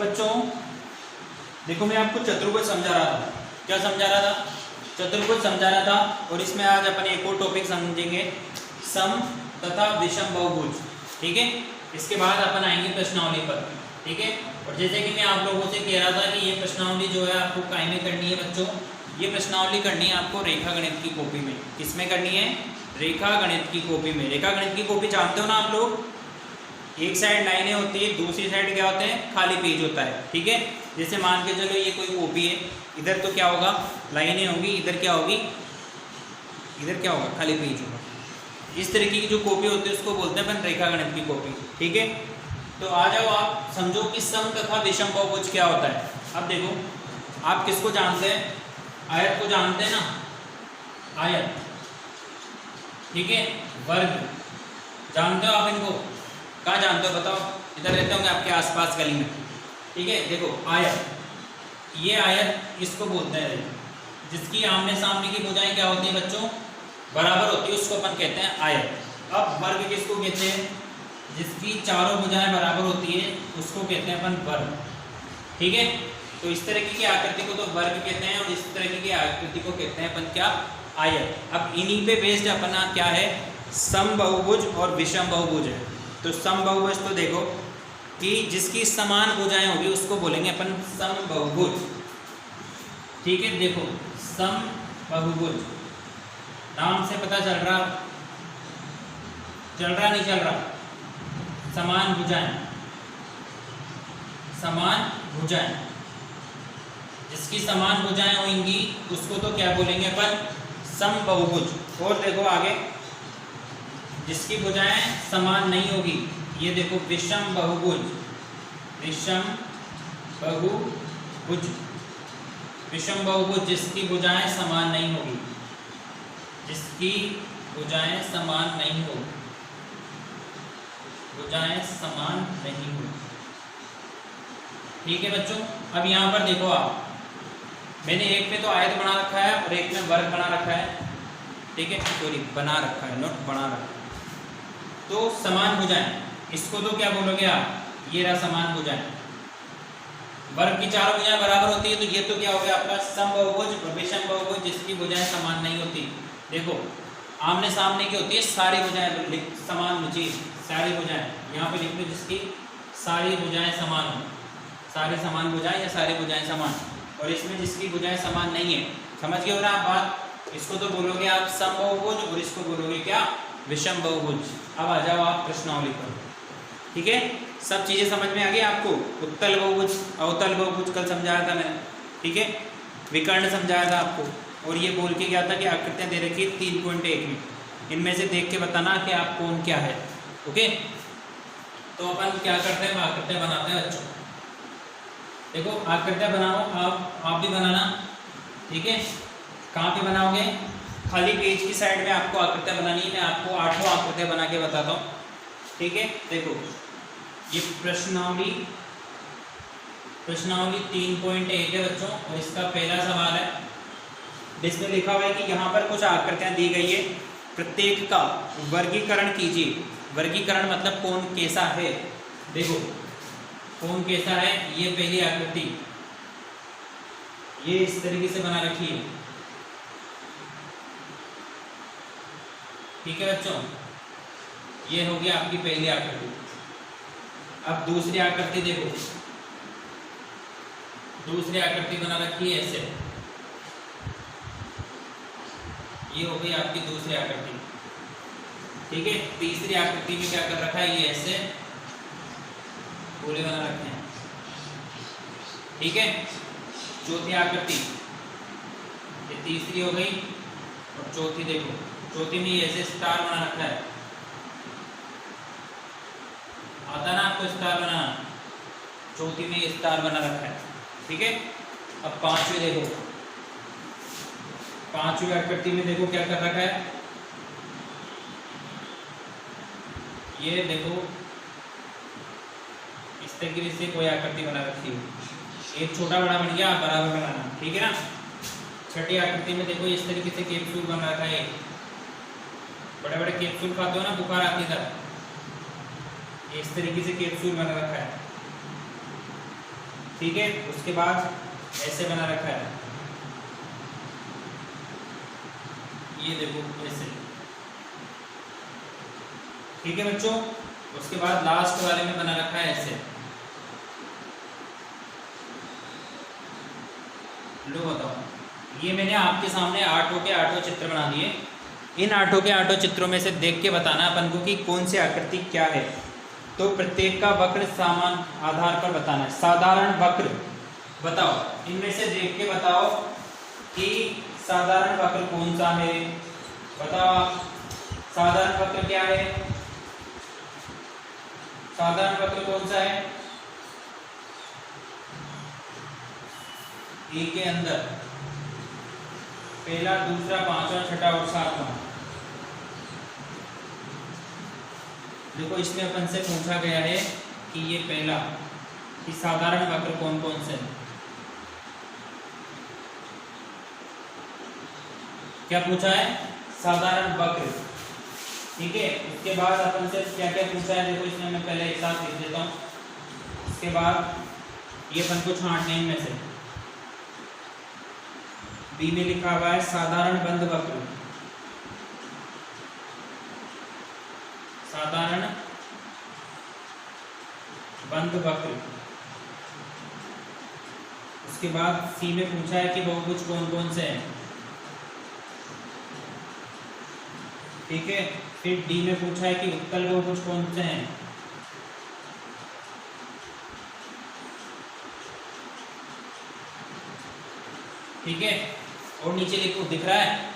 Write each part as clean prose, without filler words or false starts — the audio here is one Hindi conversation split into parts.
बच्चों, देखो मैं आपको चतुर्भुज समझा रहा था। क्या समझा रहा था? चतुर्भुज समझा रहा था। और इसमें आज अपन एक और टॉपिक समझेंगे, सम तथा विषम बहुभुज। ठीक है, इसके बाद अपन आएंगे प्रश्नावली पर। ठीक है, और जैसे कि मैं आप लोगों से कह रहा था कि ये प्रश्नावली जो है आपको काय में करनी है बच्चों, ये प्रश्नावली करनी है आपको रेखा गणित की कॉपी में। किसमें करनी है? रेखा गणित की कॉपी में। रेखा गणित की कॉपी जानते हो ना आप लोग, एक साइड लाइनें होती है, दूसरी साइड क्या होते हैं? खाली पेज होता है। ठीक है, जैसे मान के चलो ये कोई कॉपी है, इधर तो क्या होगा? लाइनें होंगी, इधर क्या होगी? इधर क्या होगा? खाली पेज होगा। इस तरीके की जो कॉपी होती है उसको बोलते हैं अपन रेखा गणित की कॉपी। ठीक है, तो आ जाओ आप समझो कि सम तथा विषम बहुभुज क्या होता है। अब देखो, आप किसको जानते हैं? आयत को जानते हैं ना, आयत। ठीक है, वर्ग जानते हो आप इनको? कहाँ जानते हो बताओ? इधर रहते होंगे आपके आसपास गली में। ठीक है, देखो आयत, ये आयत इसको बोलते हैं जिसकी आमने सामने की भुजाएं क्या होती हैं बच्चों? बराबर होती है, उसको अपन कहते हैं आयत। अब वर्ग किसको कहते हैं? जिसकी चारों भुजाएं बराबर होती है उसको कहते हैं अपन वर्ग। ठीक है, तो इस तरीके की आकृति को तो वर्ग कहते हैं और इस तरीके की आकृति को कहते हैं अपन क्या? आयत। अब इन्हीं पे बेस्ड अपना क्या है? सम बहुभुज और विषम बहुभुज है। तो सम बहुभुज तो देखो कि जिसकी समान भुजाएं होगी उसको बोलेंगे अपन सम बहुभुज। ठीक है, देखो सम बहुभुज नाम से पता चल रहा नहीं चल रहा? समान भुजाएं, समान भुजाएं, जिसकी समान भुजाएं होंगी उसको तो क्या बोलेंगे अपन? सम बहुभुज। और देखो आगे, जिसकी भुजाएं समान नहीं होगी, ये देखो विषम बहुभुज। विषम बहुभुज, विषम बहुभुज जिसकी भुजाएं समान नहीं होगी, जिसकी भुजाएं समान नहीं हो, भुजाएं समान नहीं हो। ठीक है बच्चों, अब यहाँ पर देखो आप, मैंने एक पे तो आयत बना रखा है और एक में वर्ग बना रखा है। ठीक है, सॉरी बना रखा है, नोट बना रखा है। तो समान भुजाएं, इसको तो क्या बोलोगे आप? ये रहा समान भुजाएं। वर्ग की चारों भुजाएं बराबर होती है तो ये तो क्या हो गया आपका? सम बहुभुज और विषम बहुभुज जिसकी भुजाएं समान नहीं होती। देखो आमने सामने की होती है सारी भुजाएं समान भुजी, सारी भुजाएं यहाँ पे लिख लो, जिसकी सारी भुजाएं समान हो, सारी समान भुजाएं या सारी भुजाएं समान। और इसमें जिसकी भुजाएं समान नहीं है, समझ गए हो ना आप बात? इसको तो बोलोगे आप सम बहुभुज और इसको बोलोगे क्या? विषम बहुभुज। अब आ जाओ आप प्रश्नावली पर। ठीक है, सब चीजें समझ में आ गई आपको? उत्तल बहुभुज, अवतल बहुभुज कल समझाया था मैंने। ठीक है, विकर्ण समझाया था आपको, और ये बोल के क्या था कि आकृतियां दे रखी 3.1 में, इनमें से देख के बताना कि आप कौन क्या है। ओके, तो अपन क्या करते हैं? आकृतियां बनाते हैं बच्चों। देखो आकृतियां बनाओ, आप भी बनाना। ठीक है, कहाँ पे बनाओगे? खाली पेज की साइड में आपको आकृतियां बनानी है। मैं आपको 8 आकृतियां बना के बताता हूँ। ठीक है, देखो ये प्रश्नावली 3.1 है बच्चों, और इसका पहला सवाल है, जिसमें लिखा हुआ है कि यहाँ पर कुछ आकृतियां दी गई है, प्रत्येक का वर्गीकरण कीजिए। वर्गीकरण मतलब कौन कैसा है। देखो कौन कैसा है, ये पहली आकृति ये इस तरीके से बना रखी है। ठीक है बच्चों, ये होगी आपकी पहली आकृति। अब दूसरी आकृति देखो, दूसरी आकृति बना रखी है ऐसे, ये हो गई आपकी दूसरी आकृति। ठीक है, तीसरी आकृति में क्या कर रखा है? ये ऐसे गोले बना रखे हैं। ठीक है, चौथी आकृति ये तीसरी हो गई, और चौथी देखो, चौथी में ये ऐसे स्टार बना रखा है। आता ना आपको स्टार बनाना? चौथी में ये स्टार बना रखा है। ठीक है, अब पांचवी देखो, पांचवी आकृति में देखो क्या कर रखा है? ये देखो इस तरीके से कोई आकृति बना रखी है, एक छोटा बड़ा बन गया, बराबर बनाना। ठीक है ना। छठी आकृति में देखो इस तरीके से कैप्सूल बन रखा है, बड़े बड़े कैप्सूल खाते हो ना, बुखार आती है, इस तरीके से कैप्सूल बना रखा है। ठीक है, उसके बाद ऐसे बना रखा है, ये देखो ऐसे, ठीक है बच्चों। उसके बाद लास्ट वाले में बना रखा है ऐसे। लो बताओ, ये मैंने आपके सामने आठों के आठों चित्र बना दिए। इन आठों के आठों चित्रों में से देख के बताना अपन को कि कौन सी आकृति क्या है। तो प्रत्येक का वक्र समान आधार पर बताना है। साधारण वक्र बताओ, इनमें से देख के बताओ कि साधारण वक्र कौन सा है। बताओ साधारण वक्र क्या है, साधारण वक्र कौन सा है। ए के अंदर पहला, दूसरा, पांचवा, छठा और सातवां। देखो इसमें अपन से पूछा गया है कि ये पहला, कि साधारण वक्र कौन कौन से हैं। क्या पूछा है, साधारण वक्र, ठीक है। उसके बाद अपन से क्या क्या पूछा है, देखो इसमें मैं पहले एक साथ लिख देता हूँ। उसके बाद ये अपन को छांटने इनमें से। बी में लिखा हुआ है साधारण बंद वक्र, साधारण बंद वक्र। उसके बाद सी में पूछा है कि बहुभुज कौन कौन से हैं, ठीक है। फिर डी में पूछा है कि उत्तल बहुभुज कौन से हैं, ठीक है। और नीचे लिखो, दिख रहा है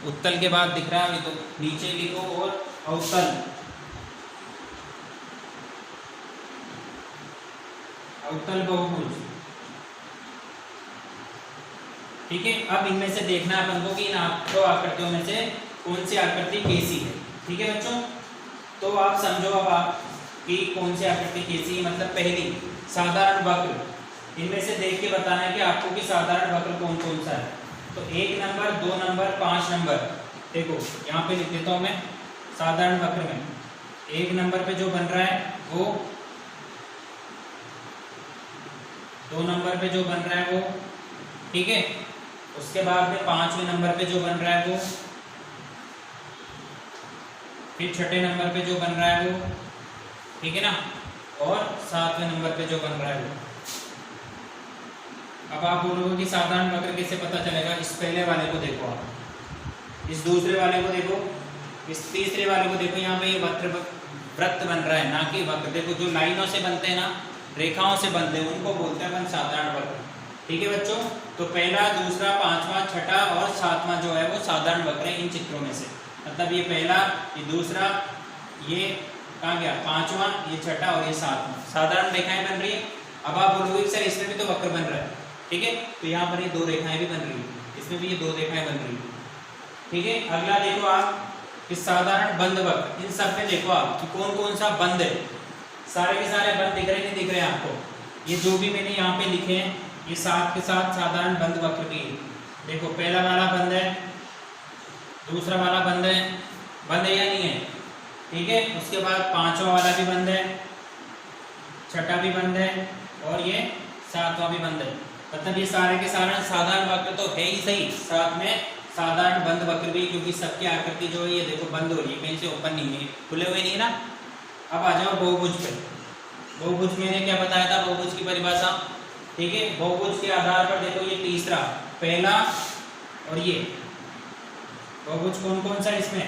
उत्तल के बाद दिख रहा है अभी, तो नीचे लिखो और अवतल, अवतल बहुभुज, ठीक है। अब इनमें से देखना है अपन को कि इन दो आकृतियों में से कौन सी आकृति कैसी है, ठीक है बच्चों। तो आप समझो अब आप कि कौन सी आकृति कैसी है। मतलब पहली साधारण वक्र, इनमें से देख के बताना है कि आपको कि साधारण वक्र कौन कौन सा है। तो 1 नंबर, 2 नंबर, 5 नंबर, देखो यहाँ पे लिख देता हूँ मैं। साधारण वक्र में 1 नंबर पे जो बन रहा है वो, 2 नंबर पे जो बन रहा है वो, ठीक है। उसके बाद में 5वें नंबर पे जो बन रहा है वो, फिर 6ठे नंबर पे जो बन रहा है वो, ठीक है ना, और 7वें नंबर पे जो बन रहा है वो। अब आप बोलोगे कि साधारण वक्र कैसे पता चलेगा। इस पहले वाले को देखो आप, इस दूसरे वाले को देखो, इस तीसरे वाले को देखो। यहाँ पे ये वृत्त बन रहा है, ना कि वक्र। देखो जो लाइनों से बनते हैं ना, रेखाओं से बनते हैं, उनको बोलते हैं अपन साधारण वक्र, ठीक है बच्चों। तो पहला, दूसरा, पांचवा, छठा और सातवां जो है वो साधारण वक्र है इन चित्रों में से। मतलब ये पहला, ये दूसरा, ये कहाँ गया पांचवा, ये छठा और ये सातवां, साधारण रेखाएं बन रही है। अब आप बोलोगे सर इसमें भी तो वक्र बन रहा है, ठीक है। तो यहाँ पर ये 2 रेखाएं भी बन रही है, इसमें भी ये 2 रेखाएं बन रही है, ठीक है। अगला देखो आप, इस साधारण बंद वक्र, इन सब में देखो आप कि कौन कौन सा बंद है। सारे के सारे बंद दिख रहे नहीं दिख रहे आपको। ये जो भी मैंने यहाँ पे लिखे हैं ये साथ के साथ साधारण बंद वक्र की। देखो पहला वाला बंद है, दूसरा वाला बंद है या नहीं है, ठीक है। उसके बाद 5वां वाला भी बंद है, छठा भी बंद है और ये 7वां भी बंद है। मतलब ये सारे के सारे साधारण वक्र तो है ही सही, साथ में साधारण बंद वक्र भी, क्योंकि सबकी आकृति जो है ये देखो बंद हो रही है, कहीं से ओपन नहीं है, खुले हुए नहीं है ना। अब आ जाओ बहुभुज पे। बहुभुज मैंने क्या बताया था, बहुभुज की परिभाषा, ठीक है। बहुभुज के आधार पर देखो ये तीसरा, पहला और ये बहुभुज कौन कौन सा है इसमें।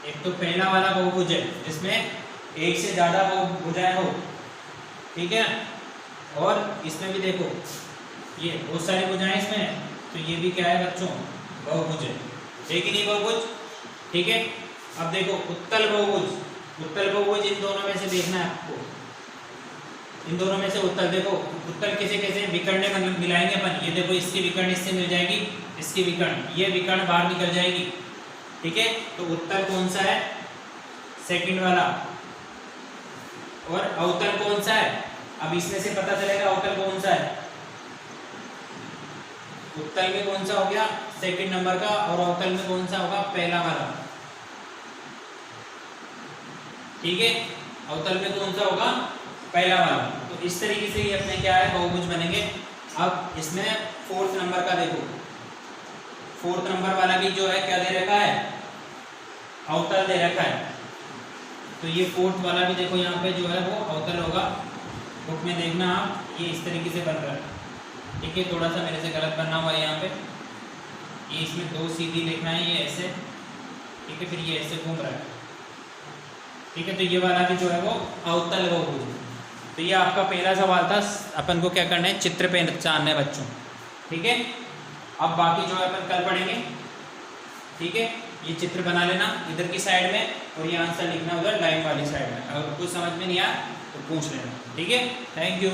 एक तो पहला वाला बहुभुज है जिसमें एक से ज्यादा भुजाएं हो, ठीक है। और इसमें भी देखो ये बहुत सारी भुजाएं इसमें, तो ये भी क्या है बच्चों, बहुभुज है कि नहीं बहुभुज, ठीक है। अब देखो उत्तल बहुभुज, उत्तल बहुभुज इन दोनों में से देखना है आपको, इन दोनों में से उत्तल। देखो उत्तल कैसे कैसे विकर्ण मिलाएंगे अपन। ये देखो इसकी विकर्ण इससे मिल जाएगी, इसकी विकर्ण, ये विकर्ण बाहर निकल जाएगी, ठीक है। तो उत्तल कौन सा है, सेकंड वाला। और अवतल कौन सा है, अब इसमें से पता चलेगा अवतल कौन सा है। उत्तल में कौन सा हो गया सेकंड नंबर का, और अवतल में कौन सा होगा पहला वाला, ठीक है। अवतल में कौन सा होगा पहला वाला। तो इस तरीके से ये अपने क्या है बहुभुज बनेंगे। अब इसमें 4th नंबर का देखो, 4th नंबर वाला भी जो है क्या दे रखा है, अवतल दे रखा है। तो ये 4th वाला भी देखो यहाँ पे जो है वो अवतल होगा। बुक में देखना आप, ये इस तरीके से बन रहा है, ठीक है। थोड़ा सा मेरे से गलत बनना हुआ है यहाँ पे, ये इसमें 2 सीधी लिखना है, ये ऐसे, ठीक है, फिर ये ऐसे घूम रहा है, ठीक है। तो ये वाला भी जो है वो अवतल बहुभुज। तो ये आपका पहला सवाल था, अपन को क्या करना है, चित्र पहचानना है बच्चों, ठीक है। अब बाकी जो है अपन कल पढ़ेंगे, ठीक है। ये चित्र बना लेना इधर की साइड में और ये आंसर लिखना उधर लाइन वाली साइड में। अगर कुछ समझ में नहीं आया तो पूछ लेना, ठीक है। Thank you.